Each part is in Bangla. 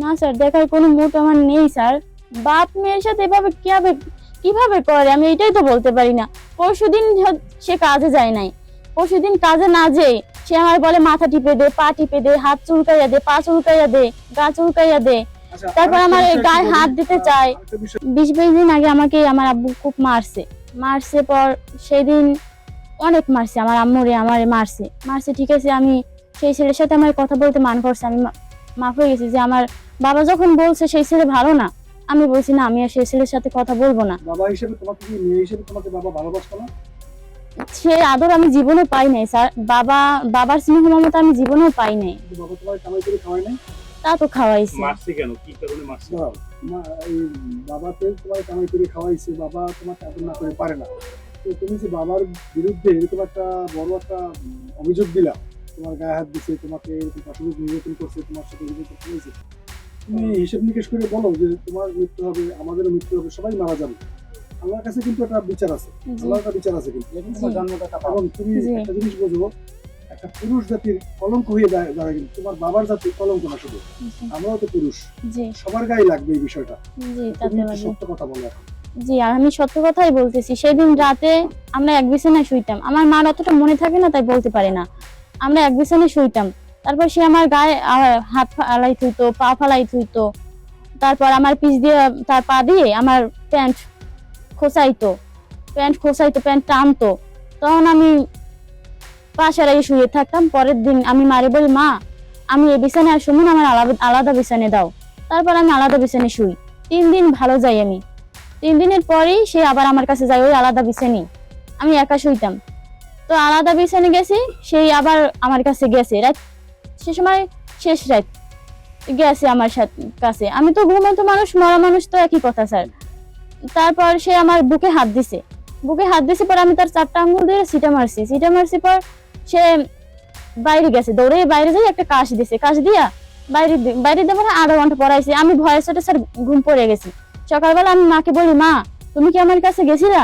না স্যার, দেখার কোনো মুড আমার নেই স্যার। বাপ মেয়ের সাথে এভাবে কিভাবে কিভাবে করে আমি এটাই তো বলতে পারি না। পরশুদিন সে কাজে যায় নাই, পরশুদিন কাজে না যেয়ে সে আমার বলে মাথা টিপে দে, পা টিপে দে, হাত চুলকাইয়া দে, পা চুলকাইয়া দে, গা চুলকাইয়া দে। আচ্ছা, তারপর আরেকটা আমার এই বিষয় একটু গায়ে বলি, হাত দিতে চায়। আরেকটা বিষয় 20-22 দিন আগে আমাকে আমার আব্বু খুব মারছে। মারছে পর সেদিন অনেক মারছে, আমার আম্মুরে আমারে মারছে মারছে ঠিক আছে। আমি সেই ছেলের সাথে আমার কথা বলতে মান করছে, আমি মাফ হয়ে গেছি যে আমার বাবা যখন বলছে সেই ছেলে ভালো না, আমি বলছি না আমি আর সেই ছেলের সাথে কথা বলবো না। বাবা হিসেবে তোমাকে কি মেয়ে হিসেবে তোমাকে বাবা ভালোবাসতো না? সে আদর আমি জীবনেও পাই নাই স্যার। বাবার স্নেহ মমতা আমি জীবনেও পাই নাই। কিন্তু বাবা তোমাকে কামাই করে খাওয়ায় নাই? তা তো খাওয়াইছে। মারছে কেন, কি কারণে মারছে? দাঁড়াও, এই বাবাতে তোমাকে কামাই করে খাওয়াইছে, বাবা তোমাকে আদর না করে পারে না। তো তুমি যে বাবার বিরুদ্ধে এরকম একটা বড় একটা অভিযোগ দিলা, তোমার গায়ে হাত দিছে, তোমাকে এরকম পাশবিক নির্যাতন করছে, তোমার সাথে এরকম হয়েছে, তুমি হিসেব নিকেশ করে বলো যে তোমার মৃত্যু হবে, আমাদেরও মৃত্যু হবে, সবাই মারা যাবে। আল্লাহর কাছে কিন্তু একটা বিচার আছে, আল্লাহর একটা বিচার আছে কিন্তু। এবং তুমি একটা জিনিস বোঝো, একটা পুরুষ জাতির কলঙ্ক হয়ে দাঁড়ায় কিন্তু তোমার বাবার জাতির কলঙ্ক না শুধু, আমরাও তো পুরুষ, জি সবার গায়ে লাগবে এই বিষয়টা। জি তুমি তাতে একটু লাগে। সত্য কথা বলো এখন। জি, আর আমি সত্য কথাই বলতেছি। সেদিন রাতে আমরা এক বিছানায় শুইতাম, আমার মার অতটা মনে থাকে না তাই বলতে পারে না। আমরা এক বিছানায় শুইতাম, তারপর সে আমার গায়ে হাত ফালাই থুইতো, পা ফালাই থুইতো, তারপর আমার পিছ দিয়ে তার পা দিয়ে আমার প্যান্ট খোঁচাইতো, প্যান্ট টানতো। তখন আমি পাশে লাগিয়ে শুয়ে থাকতাম। পরের দিন আমি মারে বলি, মা আমি এই বিছানায় আর শুনুন, আমার আলাদা বিছানায় দাও। তারপর আমি আলাদা বিছানায় শুই। 3 দিন ভালো যাই আমি। 3 দিনের পরেই সে আবার আমার কাছে যায়, ওই আলাদা বিছানায়। আমি একা শুইতাম, তো আলাদা বিছানায় গেছি, সেই আবার আমার কাছে গেছে রাত, সে সময় শেষ রাত গেছে আমার কাছে। আমি তো ঘুমন্ত মানুষ, মরা মানুষ তো একই কথা স্যার। তারপর সে আমার বুকে হাত দিছে পর আমি তার 4টা আঙ্গুল দিয়ে সিটা মারছি পর সে বাইরে গেছে, দৌড়ে বাইরে যাই একটা কাশ দিয়া বাইরে দেবো না, আধা ঘন্টা পড়াইছে। আমি ভয়ের সাথে স্যার ঘুম পড়ে গেছি। সকালবেলা আমি মাকে বলি, মা তুমি কি আমার কাছে গেছিলা,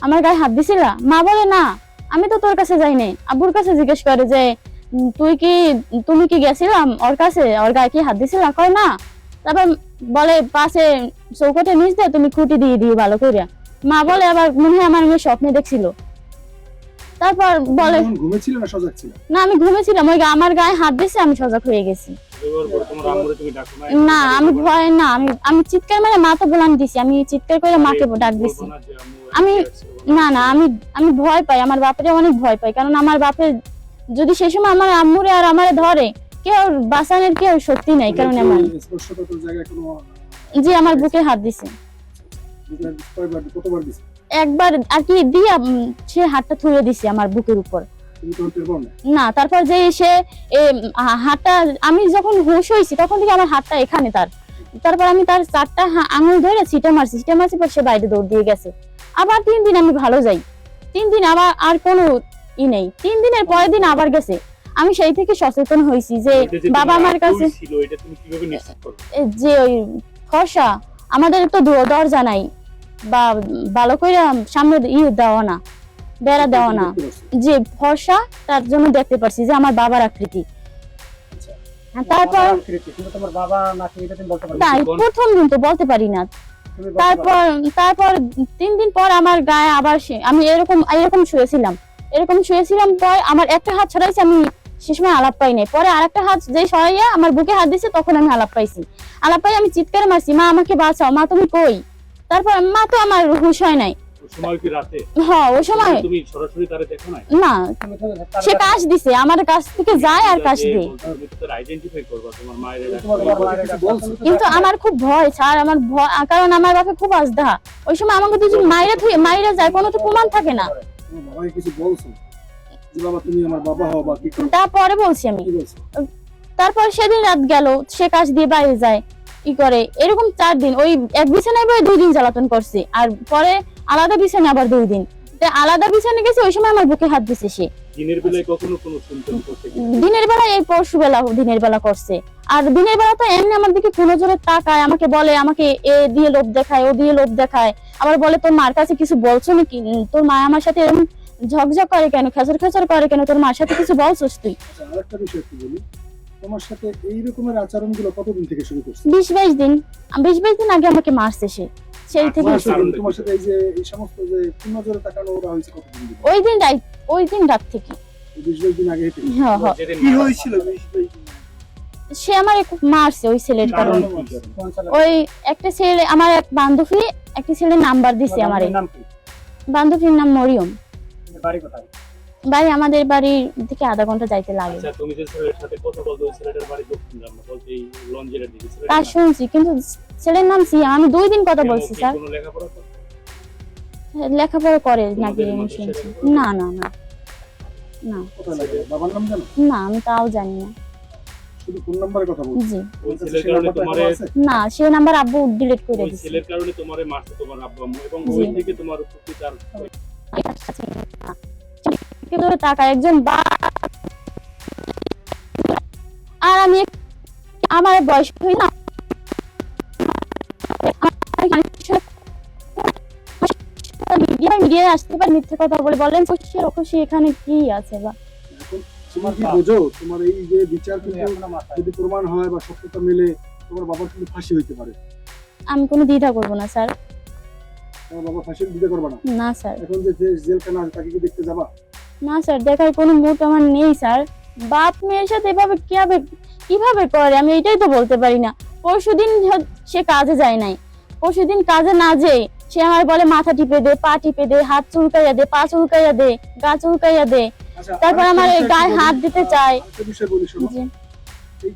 আমার গায়ে হাত দিছিলা? মা বলে, না আমি তো তোর কাছে যাই নাই। আব্বুর কাছে জিজ্ঞেস করে যে তুমি কি গেছিলাম ওর কাছে, ওর গায়ে কি হাত দিছিলা? কয় না। তারপর বলে পাশে চৌকটে নিচ দিয়ে তুমি খুঁটি দিয়ে দিও ভালো করে। মা বলে আবার মনে হয় আমার মেয়ে স্বপ্নে দেখছিল। তারপর বলে, তখন ঘুমেছিল না সজাগ ছিল? না আমি ঘুমেছিলাম, ওই আমার গায়ে হাত দিছে, আমি সজাগ হয়ে গেছি। এবার পর তোমার আম্মুরে তুমি ডাকো না? না আমি ভয় না, আমি চিৎকার মেরে মা তো বলান দিছি, আমি চিৎকার করে মাকে ডাক দিছি। বলবো না যে আম্মু আমি এরকম আছে? না না আমি ভয় পাই, আমার বাপরে অনেক ভয় পাই। কারণ আমার বাপে যদি সেই সময় আমার আম্মুরে আর আমারে ধরে, কেউ বাঁচানোর কেউ সত্যি নাই। কারণ আমার স্পর্শকাতর জায়গায় কোনো জি আমার বুকে হাত দিছে কতবার দিছে? একবার আর কি দিয়া সে হাতটা থুয়ে দিছে আমার বুকের উপর। তুমি তখন টের পাও না? না তারপর যে সে হাতটা, আমি যখন হুঁশ হয়েছি তখন থেকে আমার হাতটা এখানে তারপর আমি তার 4টা আঙুল ধরে সিটা মারছি পর সে বাইরে দৌড় দিয়ে গেছে। আবার 3 দিন আমি ভালো যাই, 3 দিন আবার আর কোনো নেই। 3 দিনের পরের দিন আবার গেছে। আমি সেই থেকে সচেতন হয়েছি যে এটা যে বাবা তোমার আমার কাছে আব্বুর ছিল, এটা তুমি কিভাবে নিশ্চিত করবে? যে ওই ফর্সা, আমাদের তো দরজা নাই বা ভালো করে সামনে দেওয়া না, বেড়া দেওয়া না, দেখতে পাচ্ছি। যে ফর্সা, তার জন্য দেখতে পাচ্ছি যে আমার বাবার আকৃতি। আচ্ছা। তারপর বাবার আকৃতি, কিন্তু তোমার বাবা নাকি এটা তুমি বলতে পারো না? তাই প্রথম দিন তো বলতে পারি না। তুমি বলতে পারো না। তারপর 3 দিন পর আমার গায়ে আবার আমি এরকম শুয়েছিলাম পর আমার একটা হাত ছড়াইছে, আমি সে সময় আলাপ পাই নাই। পরে আরেকটা হাত যেই সরাইয়া আমার বুকে হাত দিছে তখন আমি আলাপ পাইছি। আলাপ পাই আমি চিৎকার মারছি, মা আমাকে বাঁচাও, মা তুমি কই? তারপর মা তো আমার হুঁশ হয় নাই। ওই সময় কি রাতে? হ্যাঁ ওই সময় তুমি সরাসরি তারে দেখো না? না, তুমি তো তার সে কাশ দিছে, আমার কাছ থেকে যায় আর কাশ যে দেয়। তুমি তো তার আইডেন্টিফাই করবা, তোমার মায়ের তোমার বাবা কিছু বলছে? কিন্তু আমার খুব ভয় স্যার, আমার ভয়, কারণ আমার বাপে খুব আজদা। ওই সময় আমাকে দুজন মাইরা যায়, কোনো তো প্রমাণ থাকে না। তোমার বাবাকে কিছু বলছো যে বাবা তুমি আমার বাবা হও বা কি করো? তারপরে বলছি আমি। কি বলছো? তারপর সেদিন রাত গেল, সে কাজ দিয়ে বাইরে যায়, কি করে এরকম 4 দিন ওই এক বিছানায় বই 2 দিন জ্বালাতন করছে। আর পরে আলাদা বিছানায় আবার 2 দিন। আলাদা বিছানায় গেছে, ওই সময় আমার বুকে হাত দিছে সে। দিনের বেলায় কখনো কোনো সিম্পটম করতে কি? দিনের বেলা এই পরশু বেলা দিনের বেলা করছে। আর দিনের বেলা তো এমনি আমার দিকে কোনো জোরে তাকায়, আমাকে বলে, আমাকে এ দিয়ে লোভ দেখায়, ও দিয়ে লোভ দেখায়। আবার বলে তোর মার কাছে কিছু বলছো নাকি, তোর মা আমার সাথে এরকম ঝকঝক করে কেন, খেচর খেচর করে কেন, তোর মার সাথে কিছু বলছস তুই? আচ্ছা, আরেকটা বিষয় একটু বলি। তোমার সাথে এই রকমের আচরণগুলো কতদিন থেকে শুরু করছে? 20-22 দিন 20-22 দিন আগে আমাকে মারছে সে, সেই থেকে মাস কারণ আগে তোমার সাথে এই যে এই সমস্ত যে কোন নজরে তাকানো ওরা হয়েছে কতদিন ধরে? ওই দিন রাত থেকে। 20-22 দিন আগে থেকে। হ্যাঁ হ্যাঁ, যেদিন কি মারা হয়েছিল গেছে। 20-22 দিন আগে? সে আমারে খুব মারছে ওই ছেলের কারণ কারণে। কি কারণ? ওই একটা ছেলে, আমার এক বান্ধবী একটা ছেলের নাম্বার দিছে আমারে। বান্ধবীর নাম মরিয়ম। বাড়ি আমাদের বাড়ির থেকে আধা ঘন্টা যাইতে লাগে। আচ্ছা, তুমি যে ছেলের সাথে কথা বলতে, ওই ছেলেটার বাড়ি দক্ষিণ গ্রাম, বলতে এই লঞ্জের দিকে ছেলেটার তা নাম? শুনছি, কিন্তু ছেলের নাম সিয়া। আমি 2 দিন কথা কেন, বলছি কি স্যার। কোনো লেখাপড়া করে? লেখাপড়া করে নাকি তোমাদের আমি মাদ্রাসায় শুনছি। লেখাপড়া না না না না কোথায় লাগে? বাবার নাম জানো? না, আমি তাও জানি না। শুধু ফোন নাম্বারে কথা বলছো? জি ওই তোমার কাছে ছেলের সেই কারণে নাম্বারটা তোমারে, এখনো আছে? না, সে নাম্বার আব্বু ডিলিট করে ওই দিছে। ছেলের কারণে তোমারে মারছে তোমার আব্বু আম্মু, এবং জি। ওই থেকে তোমার প্রতি তার কিন্তু টাকা একজন আর আমি, আমার বয়স হই না, মিডিয়ায় আসতে পারে মিথ্যে কথা বলেন খুশি এখানে কি আছে বা। এখন তুমি কি বোঝো তোমার এই যে বিচার কিন্তু যদি প্রমাণ হয় বা সত্যতা মেলে তোমার বাবার কিন্তু ফাঁসি হইতে পারে। আমি কোনো দ্বিধা করবো না স্যার। তোমার বাবা ফাঁসি দিতে পারবে না? না স্যার, এখন যে জেলখানা আছে তাকে কি দেখতে যাবা? না স্যার, দেখার কোনো মুড আমার নেই স্যার। বাপ মেয়ের সাথে এভাবে কিভাবে করে আমি এটাই তো বলতে পারি না। পরশুদিন সে কাজে যায় নাই, পরশুদিন কাজে না যেয়ে সে আমার বলে মাথা টিপে দে, পা টিপে দে, হাত চুলকাইয়া দে, পা চুলকাইয়া দে, গা চুলকাইয়া দে, আচ্ছা, তারপর আরেকটা আমার এই বিষয় গায়ে বলি, হাত দিতে চায়। আরেকটা বিষয় বলি শোনো। জি। এই